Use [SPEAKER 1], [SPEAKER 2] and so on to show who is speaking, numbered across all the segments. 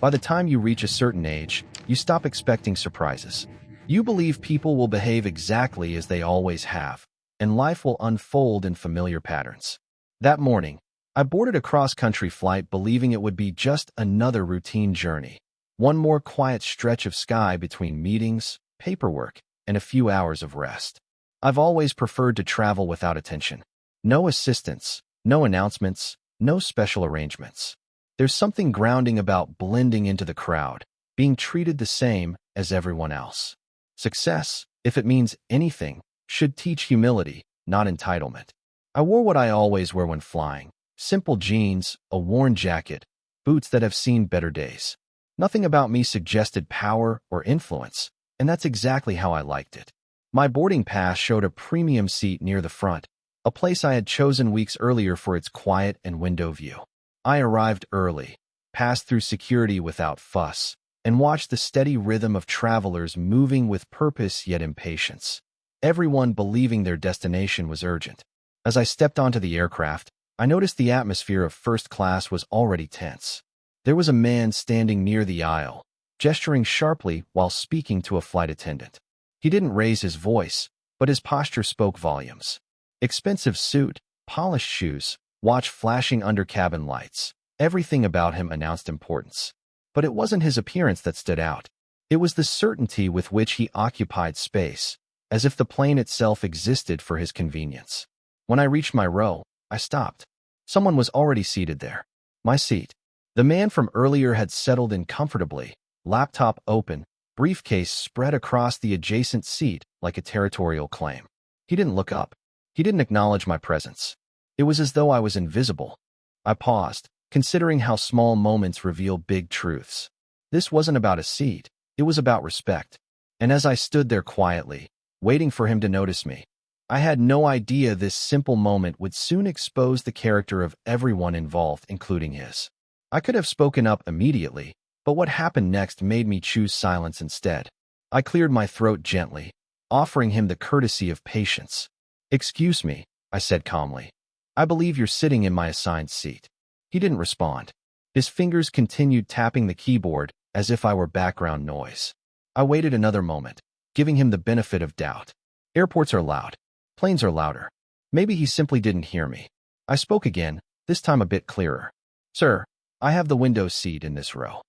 [SPEAKER 1] By the time you reach a certain age, you stop expecting surprises. You believe people will behave exactly as they always have, and life will unfold in familiar patterns. That morning, I boarded a cross-country flight believing it would be just another routine journey. One more quiet stretch of sky between meetings, paperwork, and a few hours of rest. I've always preferred to travel without attention. No assistance, no announcements, no special arrangements. There's something grounding about blending into the crowd, being treated the same as everyone else. Success, if it means anything, should teach humility, not entitlement. I wore what I always wear when flying: simple jeans, a worn jacket, boots that have seen better days. Nothing about me suggested power or influence, and that's exactly how I liked it. My boarding pass showed a premium seat near the front, a place I had chosen weeks earlier for its quiet and window view. I arrived early, passed through security without fuss, and watched the steady rhythm of travelers moving with purpose yet impatience, everyone believing their destination was urgent. As I stepped onto the aircraft, I noticed the atmosphere of first class was already tense. There was a man standing near the aisle, gesturing sharply while speaking to a flight attendant. He didn't raise his voice, but his posture spoke volumes. Expensive suit, polished shoes, watch flashing under cabin lights. Everything about him announced importance. But it wasn't his appearance that stood out. It was the certainty with which he occupied space, as if the plane itself existed for his convenience. When I reached my row, I stopped. Someone was already seated there. My seat. The man from earlier had settled in comfortably, laptop open, briefcase spread across the adjacent seat like a territorial claim. He didn't look up. He didn't acknowledge my presence. It was as though I was invisible. I paused, considering how small moments reveal big truths. This wasn't about a seat. It was about respect. And as I stood there quietly, waiting for him to notice me, I had no idea this simple moment would soon expose the character of everyone involved, including his. I could have spoken up immediately, but what happened next made me choose silence instead. I cleared my throat gently, offering him the courtesy of patience. "Excuse me," I said calmly. "I believe you're sitting in my assigned seat." He didn't respond. His fingers continued tapping the keyboard as if I were background noise. I waited another moment, giving him the benefit of doubt. Airports are loud. Planes are louder. Maybe he simply didn't hear me. I spoke again, this time a bit clearer. "Sir, I have the window seat in this row."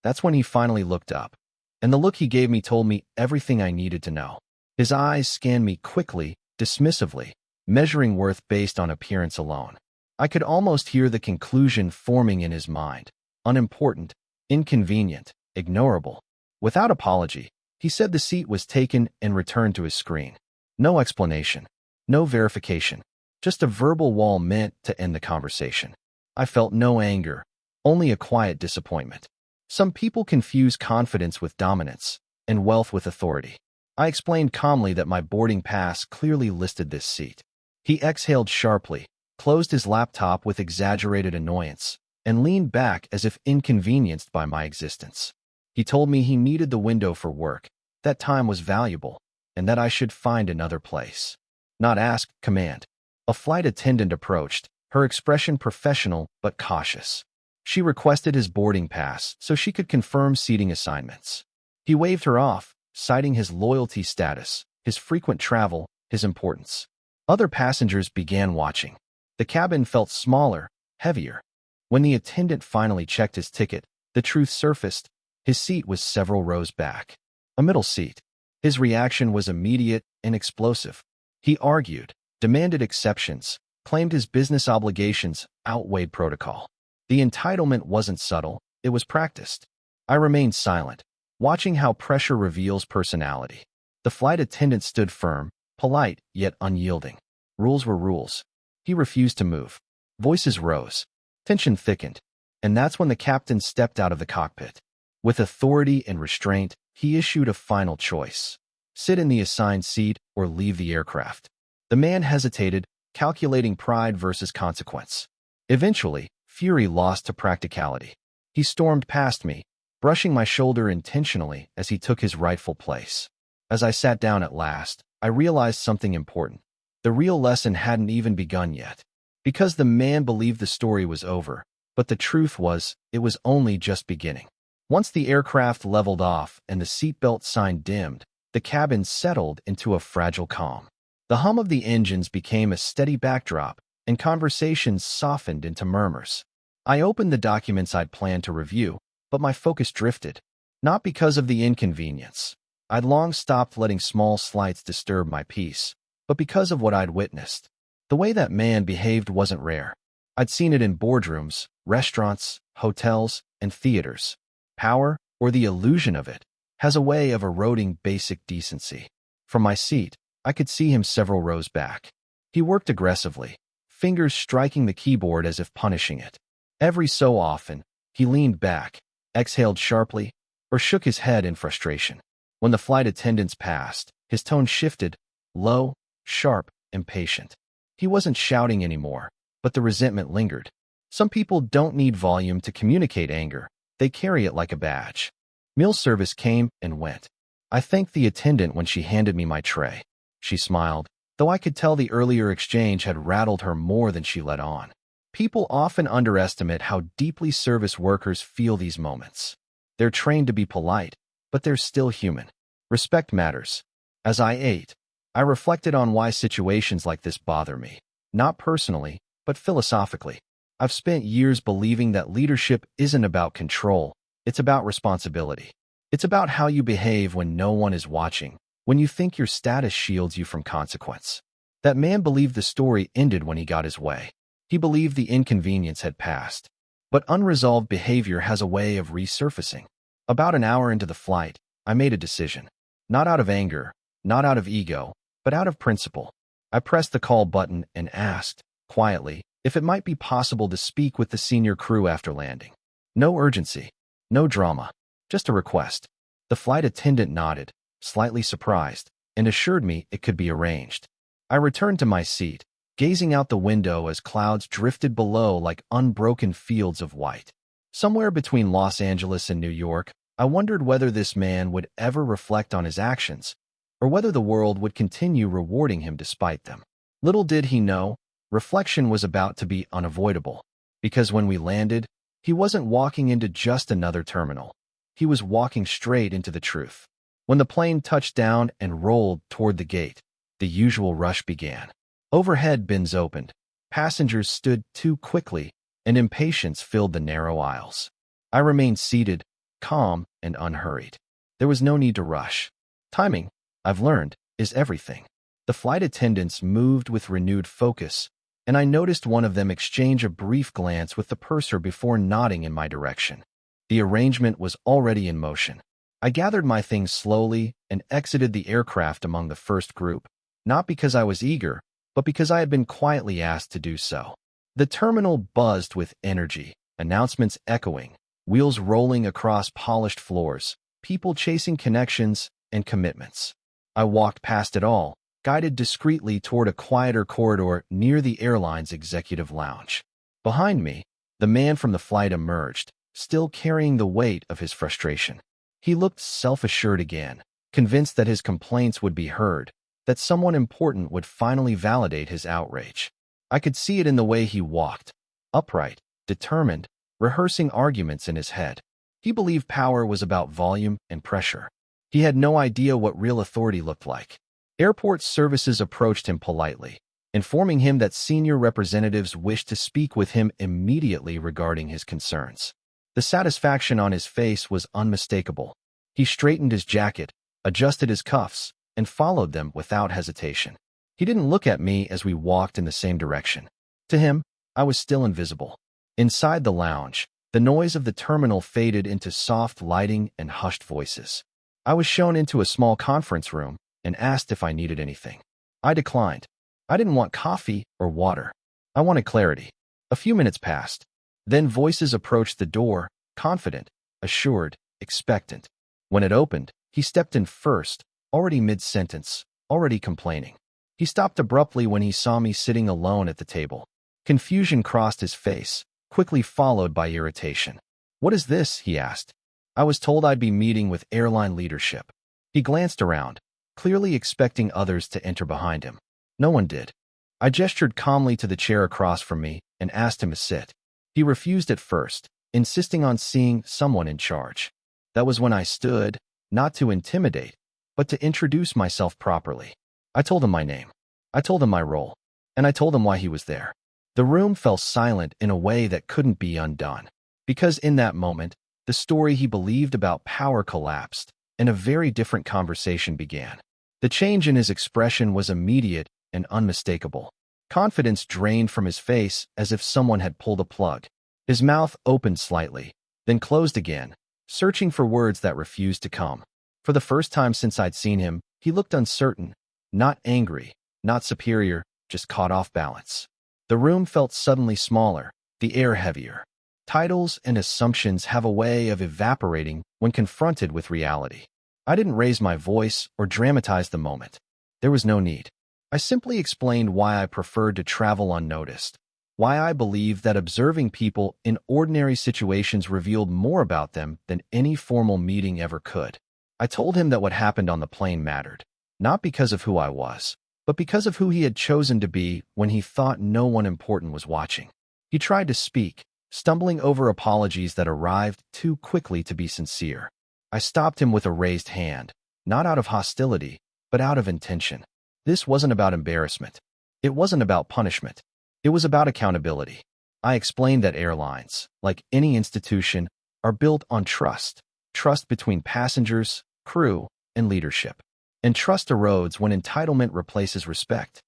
[SPEAKER 1] That's when he finally looked up, and the look he gave me told me everything I needed to know. His eyes scanned me quickly, dismissively, measuring worth based on appearance alone. I could almost hear the conclusion forming in his mind. Unimportant, inconvenient, ignorable. Without apology, he said the seat was taken and returned to his screen. No explanation, no verification, just a verbal wall meant to end the conversation. I felt no anger, only a quiet disappointment. Some people confuse confidence with dominance, and wealth with authority. I explained calmly that my boarding pass clearly listed this seat. He exhaled sharply, closed his laptop with exaggerated annoyance, and leaned back as if inconvenienced by my existence. He told me he needed the window for work, that time was valuable, and that I should find another place. Not ask, command. A flight attendant approached, her expression professional but cautious. She requested his boarding pass so she could confirm seating assignments. He waved her off, citing his loyalty status, his frequent travel, his importance. Other passengers began watching. The cabin felt smaller, heavier. When the attendant finally checked his ticket, the truth surfaced. His seat was several rows back. A middle seat. His reaction was immediate and explosive. He argued, demanded exceptions, claimed his business obligations outweighed protocol. The entitlement wasn't subtle, it was practiced. I remained silent, watching how pressure reveals personality. The flight attendant stood firm, polite yet unyielding. Rules were rules. He refused to move. Voices rose. Tension thickened. And that's when the captain stepped out of the cockpit. With authority and restraint, he issued a final choice: sit in the assigned seat or leave the aircraft. The man hesitated, calculating pride versus consequence. Eventually, fury lost to practicality. He stormed past me, brushing my shoulder intentionally as he took his rightful place. As I sat down at last, I realized something important. The real lesson hadn't even begun yet. Because the man believed the story was over, but the truth was, it was only just beginning. Once the aircraft leveled off and the seatbelt sign dimmed, the cabin settled into a fragile calm. The hum of the engines became a steady backdrop, and conversations softened into murmurs. I opened the documents I'd planned to review, but my focus drifted. Not because of the inconvenience. I'd long stopped letting small slights disturb my peace, but because of what I'd witnessed. The way that man behaved wasn't rare. I'd seen it in boardrooms, restaurants, hotels, and theaters. Power, or the illusion of it, has a way of eroding basic decency. From my seat, I could see him several rows back. He worked aggressively, fingers striking the keyboard as if punishing it. Every so often, he leaned back, exhaled sharply, or shook his head in frustration. When the flight attendants passed, his tone shifted, low, sharp, impatient. He wasn't shouting anymore, but the resentment lingered. Some people don't need volume to communicate anger. They carry it like a badge. Meal service came and went. I thanked the attendant when she handed me my tray. She smiled, though I could tell the earlier exchange had rattled her more than she let on. People often underestimate how deeply service workers feel these moments. They're trained to be polite, but they're still human. Respect matters. As I ate, I reflected on why situations like this bother me. Not personally, but philosophically. I've spent years believing that leadership isn't about control, it's about responsibility. It's about how you behave when no one is watching, when you think your status shields you from consequence. That man believed the story ended when he got his way. He believed the inconvenience had passed. But unresolved behavior has a way of resurfacing. About an hour into the flight, I made a decision. Not out of anger, not out of ego, but out of principle. I pressed the call button and asked, quietly, if it might be possible to speak with the senior crew after landing. No urgency, no drama, just a request. The flight attendant nodded, slightly surprised, and assured me it could be arranged. I returned to my seat, gazing out the window as clouds drifted below like unbroken fields of white. Somewhere between Los Angeles and New York, I wondered whether this man would ever reflect on his actions, or whether the world would continue rewarding him despite them. Little did he know, reflection was about to be unavoidable, because when we landed, he wasn't walking into just another terminal. He was walking straight into the truth. When the plane touched down and rolled toward the gate, the usual rush began. Overhead bins opened. Passengers stood too quickly, and impatience filled the narrow aisles. I remained seated, calm and unhurried. There was no need to rush. Timing, I've learned, is everything. The flight attendants moved with renewed focus, and I noticed one of them exchange a brief glance with the purser before nodding in my direction. The arrangement was already in motion. I gathered my things slowly and exited the aircraft among the first group, not because I was eager, but because I had been quietly asked to do so. The terminal buzzed with energy, announcements echoing, wheels rolling across polished floors, people chasing connections and commitments. I walked past it all, guided discreetly toward a quieter corridor near the airline's executive lounge. Behind me, the man from the flight emerged, still carrying the weight of his frustration. He looked self-assured again, convinced that his complaints would be heard, that someone important would finally validate his outrage. I could see it in the way he walked, upright, determined, rehearsing arguments in his head. He believed power was about volume and pressure. He had no idea what real authority looked like. Airport services approached him politely, informing him that senior representatives wished to speak with him immediately regarding his concerns. The satisfaction on his face was unmistakable. He straightened his jacket, adjusted his cuffs, and followed them without hesitation. He didn't look at me as we walked in the same direction. To him, I was still invisible. Inside the lounge, the noise of the terminal faded into soft lighting and hushed voices. I was shown into a small conference room and asked if I needed anything. I declined. I didn't want coffee or water. I wanted clarity. A few minutes passed. Then voices approached the door, confident, assured, expectant. When it opened, he stepped in first, already mid-sentence, already complaining. He stopped abruptly when he saw me sitting alone at the table. Confusion crossed his face, quickly followed by irritation. "What is this?" he asked. I was told I'd be meeting with airline leadership. He glanced around, clearly expecting others to enter behind him. No one did. I gestured calmly to the chair across from me and asked him to sit. He refused at first, insisting on seeing someone in charge. That was when I stood, not to intimidate, but to introduce myself properly. I told him my name. I told him my role. And I told him why he was there. The room fell silent in a way that couldn't be undone. Because in that moment, the story he believed about power collapsed, and a very different conversation began. The change in his expression was immediate and unmistakable. Confidence drained from his face as if someone had pulled a plug. His mouth opened slightly, then closed again, searching for words that refused to come. For the first time since I'd seen him, he looked uncertain, not angry, not superior, just caught off balance. The room felt suddenly smaller, the air heavier. Titles and assumptions have a way of evaporating when confronted with reality. I didn't raise my voice or dramatize the moment. There was no need. I simply explained why I preferred to travel unnoticed, why I believed that observing people in ordinary situations revealed more about them than any formal meeting ever could. I told him that what happened on the plane mattered, not because of who I was, but because of who he had chosen to be when he thought no one important was watching. He tried to speak, stumbling over apologies that arrived too quickly to be sincere. I stopped him with a raised hand, not out of hostility, but out of intention. This wasn't about embarrassment. It wasn't about punishment. It was about accountability. I explained that airlines, like any institution, are built on trust. Trust between passengers, crew, and leadership. And trust erodes when entitlement replaces respect.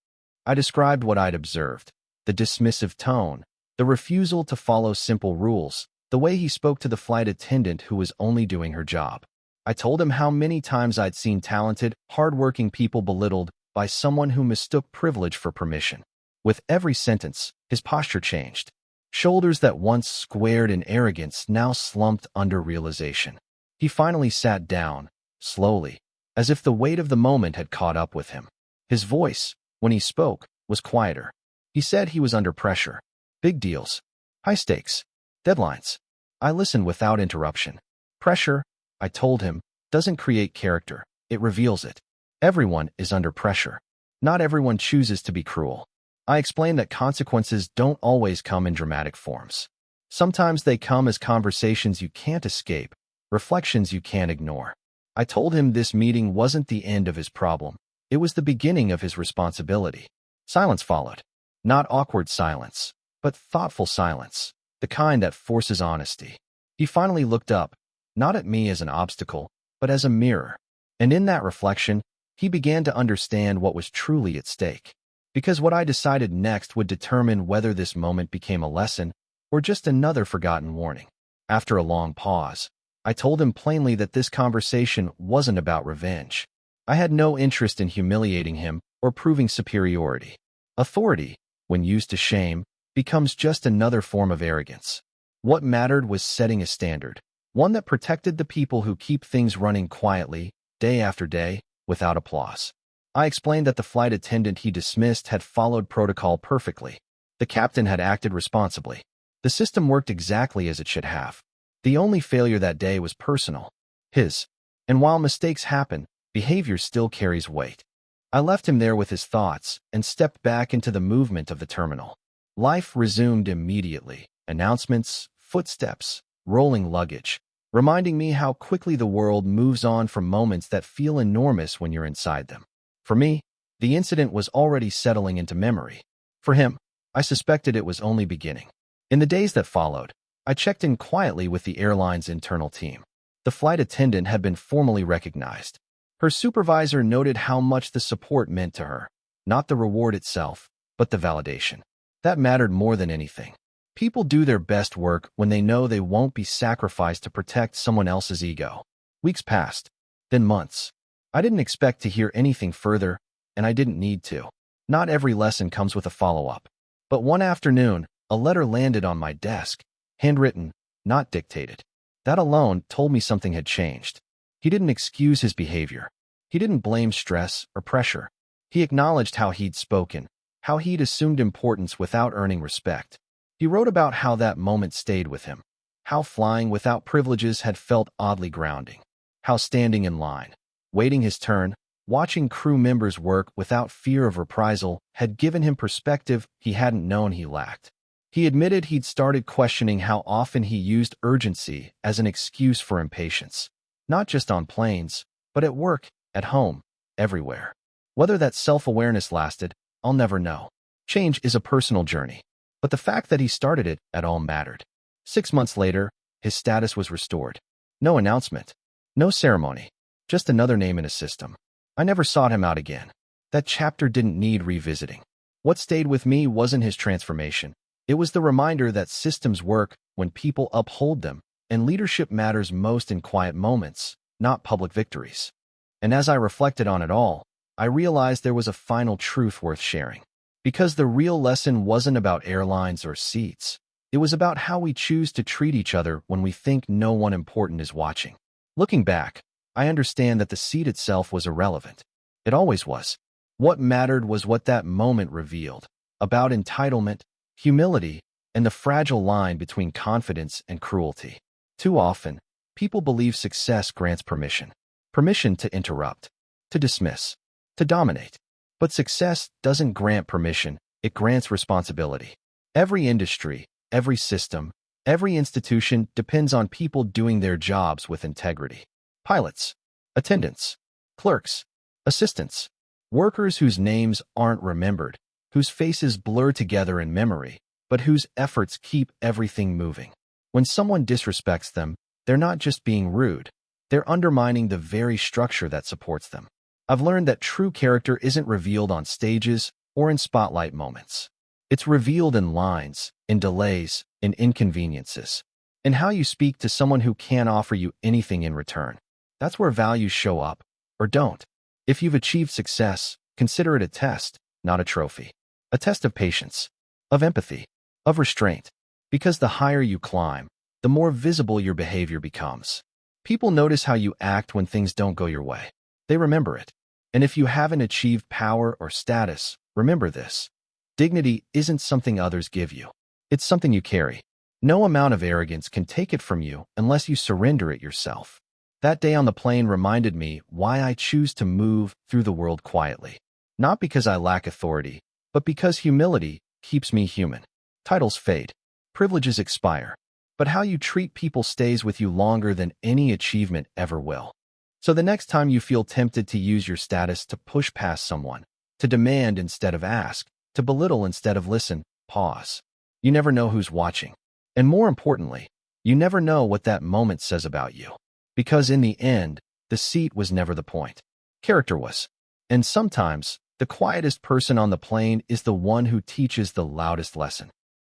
[SPEAKER 1] I described what I'd observed, the dismissive tone, the refusal to follow simple rules, the way he spoke to the flight attendant who was only doing her job. I told him how many times I'd seen talented, hardworking people belittled by someone who mistook privilege for permission. With every sentence, his posture changed. Shoulders that once squared in arrogance now slumped under realization. He finally sat down, slowly, as if the weight of the moment had caught up with him. His voice, when he spoke, was quieter. He said he was under pressure. Big deals. High stakes. Deadlines. I listened without interruption. Pressure, I told him, doesn't create character. It reveals it. Everyone is under pressure. Not everyone chooses to be cruel. I explained that consequences don't always come in dramatic forms. Sometimes they come as conversations you can't escape, reflections you can't ignore. I told him this meeting wasn't the end of his problem. It was the beginning of his responsibility. Silence followed. Not awkward silence, but thoughtful silence, the kind that forces honesty. He finally looked up, not at me as an obstacle, but as a mirror. And in that reflection, he began to understand what was truly at stake. Because what I decided next would determine whether this moment became a lesson or just another forgotten warning. After a long pause, I told him plainly that this conversation wasn't about revenge. I had no interest in humiliating him or proving superiority. Authority, when used to shame, becomes just another form of arrogance. What mattered was setting a standard, one that protected the people who keep things running quietly, day after day, without applause. I explained that the flight attendant he dismissed had followed protocol perfectly. The captain had acted responsibly. The system worked exactly as it should have. The only failure that day was personal, his. And while mistakes happen, behavior still carries weight. I left him there with his thoughts and stepped back into the movement of the terminal. Life resumed immediately. Announcements, footsteps, rolling luggage, reminding me how quickly the world moves on from moments that feel enormous when you're inside them. For me, the incident was already settling into memory. For him, I suspected it was only beginning. In the days that followed, I checked in quietly with the airline's internal team. The flight attendant had been formally recognized. Her supervisor noted how much the support meant to her, not the reward itself, but the validation. That mattered more than anything. People do their best work when they know they won't be sacrificed to protect someone else's ego. Weeks passed, then months. I didn't expect to hear anything further, and I didn't need to. Not every lesson comes with a follow-up. But one afternoon, a letter landed on my desk, handwritten, not dictated. That alone told me something had changed. He didn't excuse his behavior. He didn't blame stress or pressure. He acknowledged how he'd spoken, how he'd assumed importance without earning respect. He wrote about how that moment stayed with him, how flying without privileges had felt oddly grounding, how standing in line, waiting his turn, watching crew members work without fear of reprisal had given him perspective he hadn't known he lacked. He admitted he'd started questioning how often he used urgency as an excuse for impatience, not just on planes, but at work, at home, everywhere. Whether that self-awareness lasted, I'll never know. Change is a personal journey, but the fact that he started it at all mattered. 6 months later, his status was restored. No announcement, no ceremony, just another name in a system. I never sought him out again. That chapter didn't need revisiting. What stayed with me wasn't his transformation. It was the reminder that systems work when people uphold them, and leadership matters most in quiet moments, not public victories. And as I reflected on it all, I realized there was a final truth worth sharing. Because the real lesson wasn't about airlines or seats. It was about how we choose to treat each other when we think no one important is watching. Looking back, I understand that the seat itself was irrelevant. It always was. What mattered was what that moment revealed, about entitlement, humility, and the fragile line between confidence and cruelty. Too often, people believe success grants permission. Permission to interrupt, to dismiss, to dominate. But success doesn't grant permission, it grants responsibility. Every industry, every system, every institution depends on people doing their jobs with integrity. Pilots, attendants, clerks, assistants, workers whose names aren't remembered, whose faces blur together in memory, but whose efforts keep everything moving. When someone disrespects them, they're not just being rude, they're undermining the very structure that supports them. I've learned that true character isn't revealed on stages or in spotlight moments. It's revealed in lines, in delays, in inconveniences, in how you speak to someone who can't offer you anything in return. That's where values show up, or don't. If you've achieved success, consider it a test, not a trophy. A test of patience, of empathy, of restraint. Because the higher you climb, the more visible your behavior becomes. People notice how you act when things don't go your way. They remember it. And if you haven't achieved power or status, remember this. Dignity isn't something others give you. It's something you carry. No amount of arrogance can take it from you unless you surrender it yourself. That day on the plane reminded me why I choose to move through the world quietly. Not because I lack authority, but because humility keeps me human. Titles fade. Privileges expire. But how you treat people stays with you longer than any achievement ever will. So the next time you feel tempted to use your status to push past someone, to demand instead of ask, to belittle instead of listen, pause. You never know who's watching. And more importantly, you never know what that moment says about you. Because in the end, the seat was never the point. Character was. And sometimes, the quietest person on the plane is the one who teaches the loudest lesson.